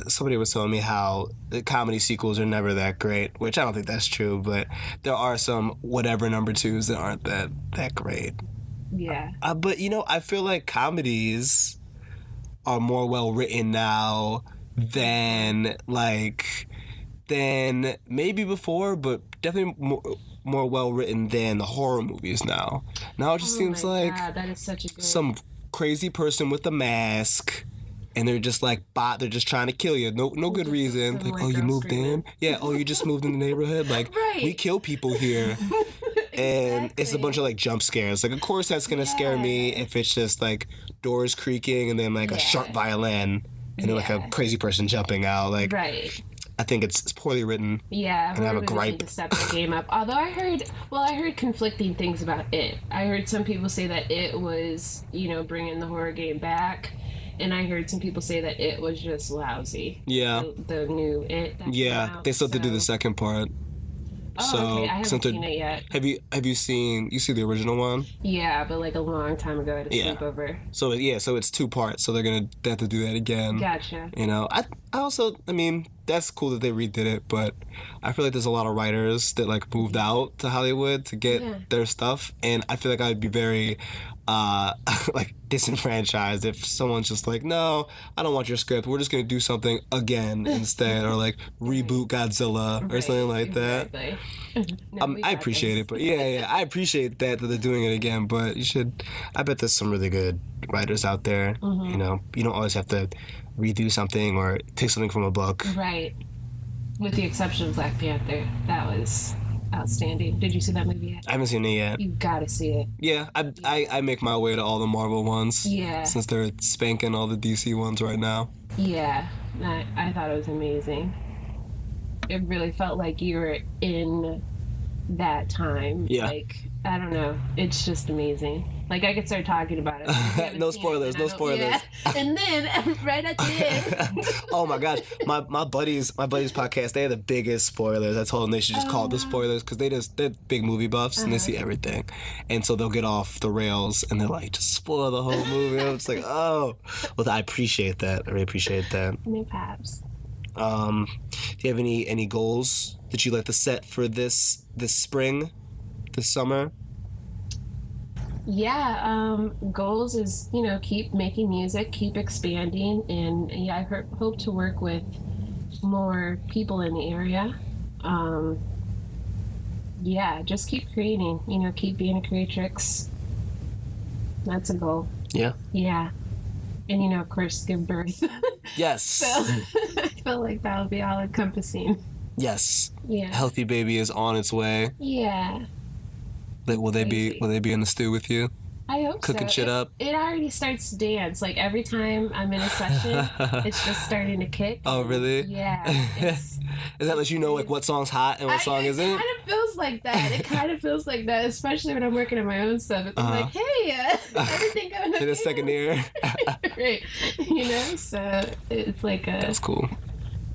Speaker 1: somebody was telling me how the comedy sequels are never that great, which I don't think that's true, but there are some whatever number twos that aren't that great.
Speaker 2: Yeah.
Speaker 1: But, I feel like comedies are more well written now than maybe before, but definitely more well written than the horror movies now. Now it just seems like
Speaker 2: God, that is such a good...
Speaker 1: some crazy person with a mask and they're just like they're just trying to kill you. No good reason. Like, oh, you moved in? Yeah. Oh, you just moved in the neighborhood? Like, we kill people here. And it's a bunch of like jump scares. Like, of course that's gonna scare me if it's just like doors creaking and then like a sharp violin and then like a crazy person jumping out. Like, I think it's poorly written. Yeah, and I have a gripe.
Speaker 2: Need to step the game up. Although I heard conflicting things about it. I heard some people say that it was, bringing the horror game back, and I heard some people say that it was just lousy.
Speaker 1: Yeah.
Speaker 2: The new It.
Speaker 1: They still have to do the second part.
Speaker 2: Oh, okay. I haven't seen it yet.
Speaker 1: Have you seen the original one?
Speaker 2: Yeah, but like a long time ago at a sleepover.
Speaker 1: So it's 2 parts. So they have to do that again.
Speaker 2: Gotcha.
Speaker 1: I mean, that's cool that they redid it, but I feel like there's a lot of writers that like moved out to Hollywood to get their stuff, and I feel like I'd be very like disenfranchised if someone's just like, no, I don't want your script. We're just gonna do something again instead, or like reboot Godzilla or something like that. No, I appreciate it, but I appreciate that they're doing it again. But I bet there's some really good writers out there. Mm-hmm. You don't always have to redo something or take something from a book.
Speaker 2: Right. With the exception of Black Panther, that was outstanding. Did you see that movie yet?
Speaker 1: I haven't seen it yet.
Speaker 2: You gotta see it.
Speaker 1: Yeah, I make my way to all the Marvel ones.
Speaker 2: Yeah.
Speaker 1: Since they're spanking all the DC ones right now.
Speaker 2: Yeah, I thought it was amazing. It really felt like you were in that time.
Speaker 1: Yeah.
Speaker 2: Like, I don't know. It's just amazing. Like, I could start talking about it.
Speaker 1: No spoilers.
Speaker 2: Yeah. And then, right at the end.
Speaker 1: Oh my gosh. My buddies' podcast, they are the biggest spoilers. I told them they should just call it the spoilers because they're big movie buffs and they see everything. And so they'll get off the rails and they're like, just spoil the whole movie. I'm just like, oh. Well, I appreciate that. I really appreciate that.
Speaker 2: No paps.
Speaker 1: Do you have any goals that you'd like to set for this spring, this summer?
Speaker 2: Yeah, goals is, keep making music, keep expanding, and I hope to work with more people in the area. Just keep creating, keep being a creatrix. That's a goal.
Speaker 1: Yeah.
Speaker 2: Yeah. And, of course, give birth.
Speaker 1: Yes.
Speaker 2: So I feel like that would be all encompassing.
Speaker 1: Yes.
Speaker 2: Yeah.
Speaker 1: Healthy baby is on its way.
Speaker 2: Yeah.
Speaker 1: Will they be in the stew with you?
Speaker 2: I hope
Speaker 1: Cooking shit up?
Speaker 2: It already starts to dance. Like, every time I'm in a session, it's just starting to kick.
Speaker 1: Oh, really?
Speaker 2: Yeah.
Speaker 1: Is that let you know, like, what song's hot and what song isn't?
Speaker 2: It kind of feels like that. Especially when I'm working on my own stuff. It's like, hey, everything going okay?
Speaker 1: In a second ear.
Speaker 2: Right. So it's like
Speaker 1: That's cool.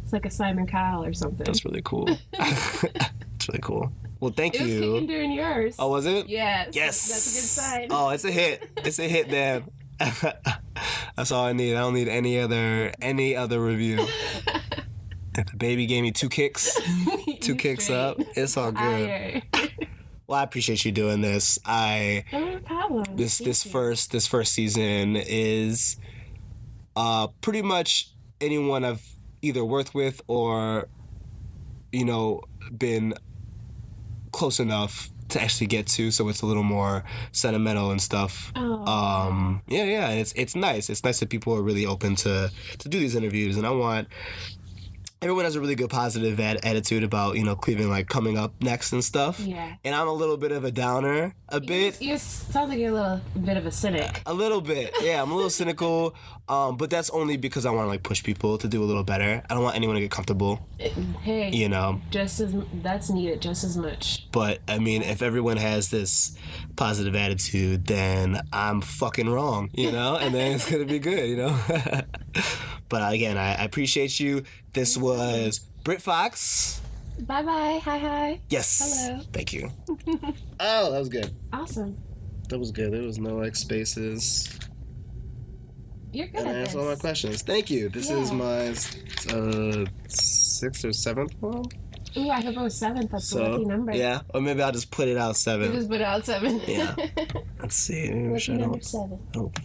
Speaker 2: It's like a Simon Cowell or something.
Speaker 1: That's really cool. It's really cool. Well, thank you.
Speaker 2: It was kicking during yours.
Speaker 1: Oh, was it?
Speaker 2: Yes.
Speaker 1: Yes.
Speaker 2: That's a good sign.
Speaker 1: Oh, it's a hit. It's a hit, Dan. That's all I need. I don't need any other review. If the baby gave me 2 kicks, 2 kicks up, it's all good. Well, I appreciate you doing this.
Speaker 2: No problem.
Speaker 1: This first season is pretty much anyone I've either worked with or been close enough to actually get to, so it's a little more sentimental and stuff. It's nice. It's nice that people are really open to do these interviews, and I want everyone has a really good positive attitude about Cleveland like coming up next and stuff.
Speaker 2: Yeah.
Speaker 1: And I'm a little bit of a downer, bit.
Speaker 2: You sound like you're a little bit of a cynic.
Speaker 1: A little bit, yeah. I'm a little cynical, but that's only because I want to like push people to do a little better. I don't want anyone to get comfortable.
Speaker 2: Hey. That's needed just as much.
Speaker 1: But I mean, if everyone has this positive attitude, then I'm fucking wrong, and then it's gonna be good, But again, I appreciate you. This was Brit Fox.
Speaker 2: Bye-bye. Hi.
Speaker 1: Yes.
Speaker 2: Hello.
Speaker 1: Thank you. Oh, that was good.
Speaker 2: Awesome.
Speaker 1: That was good. There was no like spaces.
Speaker 2: You're good
Speaker 1: and I answered all my questions. Thank you. This is my 6th or 7th one.
Speaker 2: Ooh, I hope it was 7th. That's a lucky number.
Speaker 1: Yeah, or maybe I'll just put it out 7.
Speaker 2: You just put it out 7.
Speaker 1: Yeah. Let's see.
Speaker 2: Lucky number 7.
Speaker 1: I don't